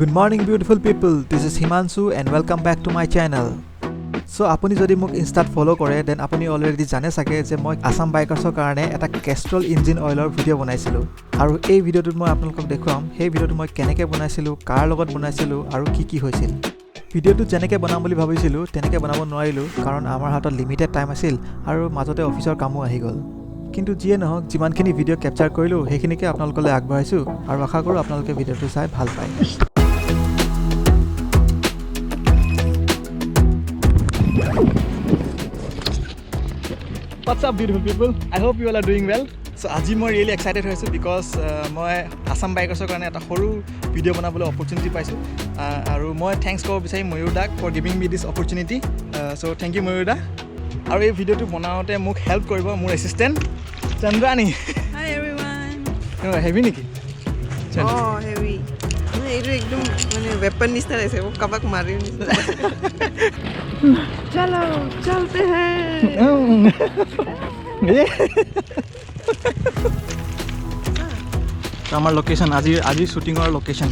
Good morning beautiful people, this is Himanshu and welcome back to my channel. So apuni jodi mok Insta follow kore then apuni already jane sake je moi Assam Bikers or karone eta Castrol engine oil or video banaisilu aru ei video tut moi apnalok dekhuam hey video tu moi keneke banaisilu car logot banaisilu aru ki hoisil video tu jeneke banam boli bhabisilu teneke banabo noarilu karon amar hatot limited time asil aru majote officer kamu ahi gol কিন্তু জিয়ে নহক যিমানখিনি video capture কৰিলো হেখিনিকে আপোনালোকলৈ আগবঢ়াইছো আৰু আশা কৰো আপোনালোকে ভিডিওটো চাই ভাল পায় What's up beautiful people? I hope you all are doing well. So আজি মই really excited হৈছো because মই Assam Bikers কাৰণে এটা সৰু ভিডিও বনাবলৈ opportunity পাইছো আৰু মই thanks কৰিব বিচাৰিম ময়ূৰ দাক for giving me this opportunity. So thank you ময়ূৰ দা আৰু এই ভিডিওটো বনাওতে মোক হেল্প কৰিব মোৰ এসিস্ট্যান্ট চন্দ্ৰানী Hi everyone. হেভি নেকি Oh heavy. এইটো একদম মানে weapon নিচিনা আছে ও কাবাক মাৰিও নিচিনা চলো চলতে हैं আমাৰ লোকেশন আজি শুটিংৰ location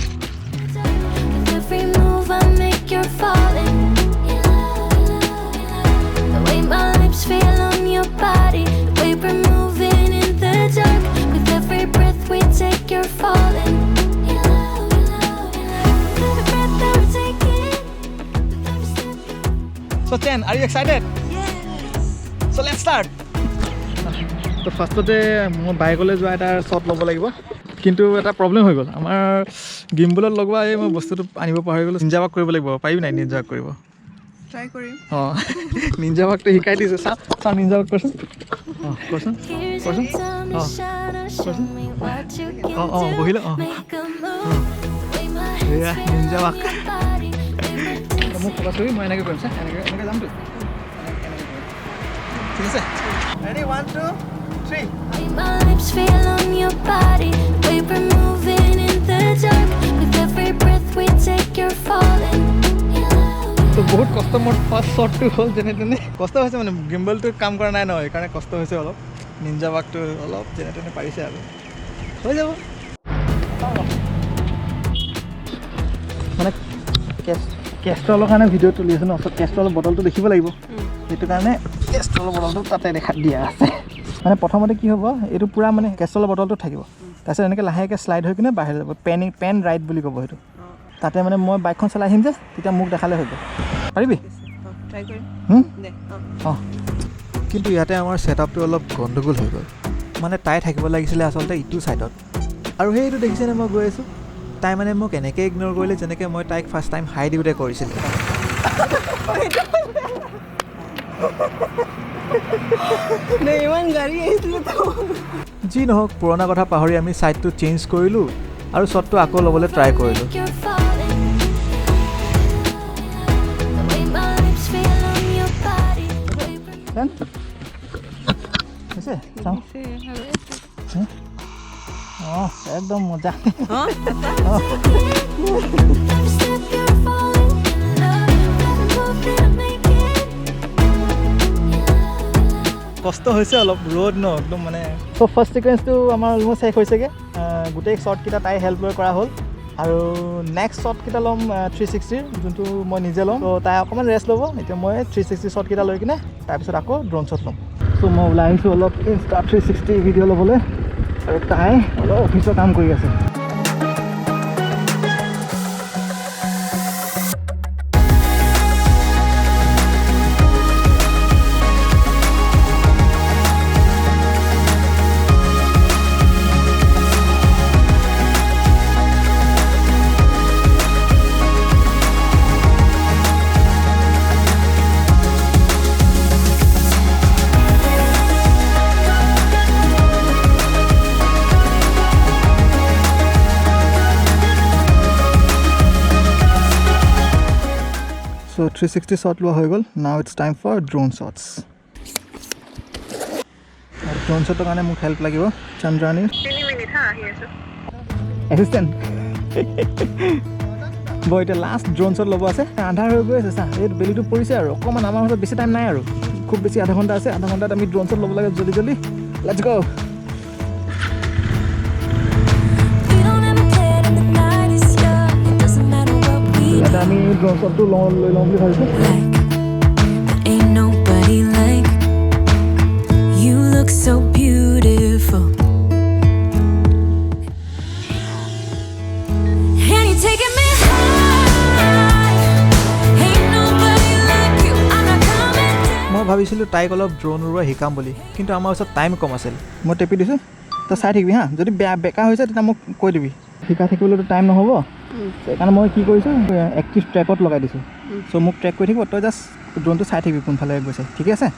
feel on your body, the way we're moving in the dark. With every breath we take, you're falling. Every breath that we're taking. So Chen, are you excited? Yes. So let's start. তো ফার্স্টতে মই বাইকলৈ যোৱা এটা shot ল'ব লাগিব কিন্তু এটা problem হৈ গ'ল আমাৰ গিম্বলত লগোৱা এই মই বস্তুটো আনিব পাহৰি গ'লো নিঞ্জা ৱাক কৰিব লাগিব পাৰিবি নাই নিঞ্জা ৱাক কৰিব ট্ৰাই কৰিম নিঞ্জা ৱাকটো শিকাই দিছে চা নিঞ্জা ৱাক কৰচোন কৰচোন বহিলে এয়া নিঞ্জা ৱাক মোক ফ'কাছ কৰি মই এনেকৈ কৰিম চা এনেকৈ যামতো ঠিক আছে ready 1 2 3 My lips feel on your body, the way we're moving in the dark. With every breath we take, you're falling. তো বহুত কষ্ট মোৰ ফাৰ্ষ্ট শ্বটটো হ'ল যেনে তেনে কষ্ট হৈছে মানে গিম্বলটো কাম কৰা নাই নহয় সেইকাৰণে কষ্ট হৈছে অলপ নিঞ্জা ৱাকটো অলপ যেনে তেনে পাৰিছে আৰু হৈ যাব মানে কেষ্ট্ৰলৰ কাৰণে ভিডিঅ' তুলি আছে ন চ' কেষ্ট্ৰলৰ বটলটো দেখিব লাগিব সেইটো কাৰণে কেষ্ট্ৰলৰ বটলটো তাতে দেখা দিয়া আছে মানে প্ৰথমতে কি হ'ব এইটো পূৰা মানে কেষ্ট্ৰলৰ বটলটো থাকিব তাৰপিছত এনেকৈ লাহেকৈ শ্লাইড হৈ কিনে বাহিৰ যাব পেন ৰাইড বুলি ক'ব সেইটো তাতে মানে মই বাইকখন চলাই আহিম যে তেতিয়া মোক দেখালে হৈ যাব পাৰিবি ট্ৰাই কৰিম দে কিন্তু ইয়াতে আমাৰ ছেটআপটো অলপ গণ্ডগোল হৈ গ'ল মানে তাই থাকিব লাগিছিলে আচলতে ইটো ছাইডত আৰু সেইটো দেখিছেনে মই গৈ আছোঁ তাই মানে মোক এনেকৈ ইগন'ৰ কৰিলে যেনেকৈ মই তাইক ফাৰ্ষ্ট টাইম হাই দিওঁতে কৰিছিলোঁ ইমান গাড়ী আহিছিলে যি নহওক পুৰণা কথা পাহৰি আমি ছাইডটো চেঞ্জ কৰিলোঁ আৰু শ্বটটো আকৌ ল'বলৈ ট্ৰাই কৰিলোঁ You're falling. The way my lips feel on your body. হৈছে চাওঁ অঁ একদম মজা Every step you're falling in love. Every move that I'm making. কষ্ট হৈছে অলপ ৰ'দ ন একদম মানে চ' ফাৰ্ষ্ট ছিকুৱেঞ্চটো আমাৰ অলমষ্ট শেষ হৈছেগৈ গোটেই শ্বটকেইটা তাই হেল্প লৈ কৰা হ'ল আৰু নেক্সট শ্বটকেইটা ল'ম 360 যোনটো মই নিজে ল'ম ত' তাই অকণমান ৰেষ্ট ল'ব এতিয়া মই 360 শ্বটকেইটা লৈ কিনে তাৰপিছত আকৌ ড্ৰোন শ্বট ল'ম চ' মই ওলাই আহিছোঁ অলপ ইনষ্টা 360 ভিডিঅ' ল'বলৈ আৰু তাই অলপ অফিচৰ কাম কৰি আছে So 360 shot লোৱা হৈ গ'ল now it's time for drone shots আৰু drone shotৰ কাৰণে মোক হেল্প লাগিব চন্দ্ৰানীৰ 3 মিনিট হা আহি আছো এসিস্ট্যান্ট বই এটা লাষ্ট ড্ৰোন শ্বট ল'ব আছে আন্ধাৰ হৈ গৈ আছে চা এই বেলিটো পৰিছে আৰু অকণমান আমাৰ হাতত বেছি টাইম নাই আৰু খুব বেছি আধা ঘণ্টা আছে আধা ঘণ্টাত আমি ড্ৰোন শ্বট ল'ব লাগে জলদি let's go We don't have a plan and the night is young. It doesn't matter. আমি ড্ৰোন শ্বটটো লৈ লওঁ বুলি ভাবিছোঁ Ain't nobody like you. Look so beautiful. And you're taking me high. Ain't nobody like you. I'm not coming down. মই ভাবিছিলোঁ তাইক অলপ drone উৰুৱা শিকাম বুলি কিন্তু আমাৰ ওচৰত টাইম কম আছিল মই টেপি দিছোঁ তই চাই থাকিবি হা যদি বেকা হৈছে তেতিয়া মোক কৈ দিবি শিকাই থাকিবলৈতো টাইম নহ'ব সেইকাৰণে মই কি কৰিছোঁ এক্টিভ ট্ৰেকত লগাই দিছোঁ চ' মোক ট্ৰেক কৰি থাকিব তই জাষ্ট ড্ৰোনটো চাই থাকিবি কোনফালে গৈছে ঠিকে আছে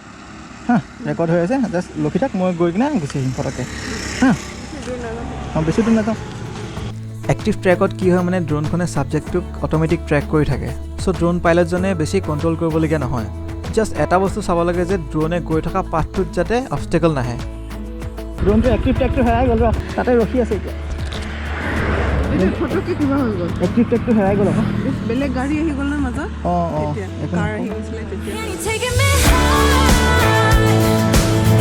হা ৰেকৰ্ড হৈ আছে জাষ্ট ৰখি থাক মই গৈ কিনে গুচি আহিম ফটককৈ হা অঁ বেছি দূৰ নাযাওঁ এক্টিভ ট্ৰেকত কি হয় মানে ড্ৰোনখনে ছাবজেক্টটোক অট'মেটিক ট্ৰেক কৰি থাকে চ' ড্ৰোন পাইলটজনে বেছি কণ্ট্ৰল কৰিবলগীয়া নহয় জাষ্ট এটা বস্তু চাব লাগে যে ড্ৰোনে গৈ থকা পাথটোত যাতে অবষ্টেকল নাহে ড্ৰোনটো এক্টিভ ট্ৰেকটো হেৰাই গ'ল তাতে ৰখি আছে এতিয়া ফটোকে কিবা হৈ গ'ল এক্টিভ ট্ৰেকটো হেৰাই গ'ল আকৌ বেলেগ গাড়ী আহি গ'ল ন মাজত অঁ কাৰ আহি গৈছিলে তেতিয়া And you're taking me high.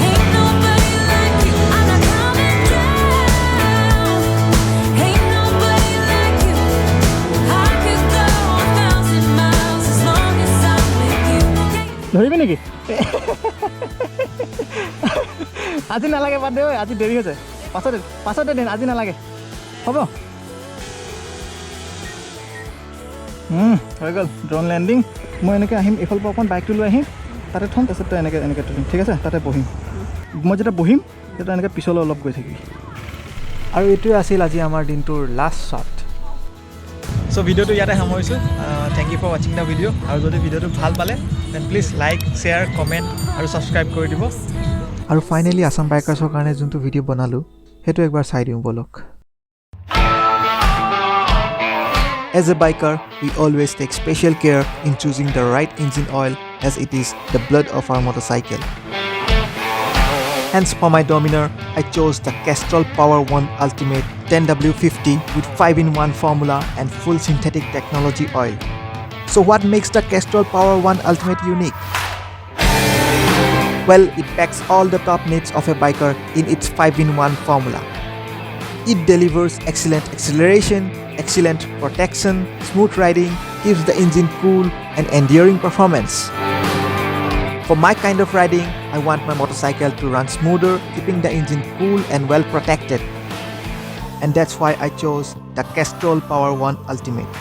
Ain't nobody like you. I'm not coming down. Ain't nobody like you. I could go 1,000 miles as long as I'm with you. ধৰিবি নেকি আজি নালাগে বাদ দে ঐ আজি দেৰি হৈছে পাছতে দিন আজি নালাগে হ'ব হৈ গ'ল ড্ৰোন লেণ্ডিং মই এনেকৈ আহিম এইফালৰ পৰা অকণ বাইকটো লৈ আহিম তাতে থ'ম তাৰপিছত তই এনেকৈ থ'ম ঠিক আছে তাতে বহিম মই যেতিয়া বহিম তেতিয়া এনেকৈ পিছলৈ অলপ গৈ থাকিবি আৰু এইটোৱে আছিল আজি আমাৰ দিনটোৰ লাষ্ট শ্বট চ' ভিডিঅ'টো ইয়াতে সামৰিছোঁ থেংক ইউ ফৰ ৱাচিং দ্য ভিডিঅ' আৰু যদি ভিডিঅ'টো ভাল পালে then please like share comment আৰু ছাবস্ক্ৰাইব কৰি দিব আৰু ফাইনেলি আছাম বাইকাৰ্ছৰ কাৰণে যোনটো ভিডিঅ' বনালোঁ সেইটো একবাৰ চাই দিওঁ ব'লক As a biker, we always take special care in choosing the right engine oil as it is the blood of our motorcycle. Hence for my Dominar, I chose the Castrol Power One Ultimate 10W50 with 5-in-1 formula and full synthetic technology oil. So what makes the Castrol Power One Ultimate unique? Well, it packs all the top needs of a biker in its 5-in-1 formula. It delivers excellent acceleration, excellent protection, smooth riding, keeps the engine cool and enduring performance. For my kind of riding, I want my motorcycle to run smoother, keeping the engine cool and well protected. And that's why I chose the Castrol Power One Ultimate.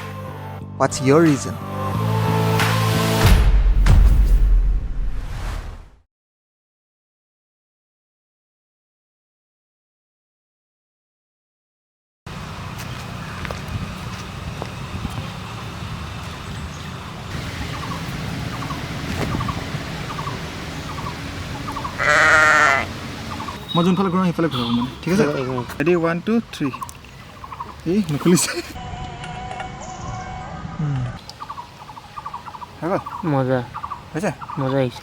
What's your reason? মই যোনফালে ঘূৰাওঁ সেইফালে ঘূৰাওঁ মানে ঠিক আছে ready 1 2 3 এই নুখুলিছে মজা হৈছে মজা আহিছে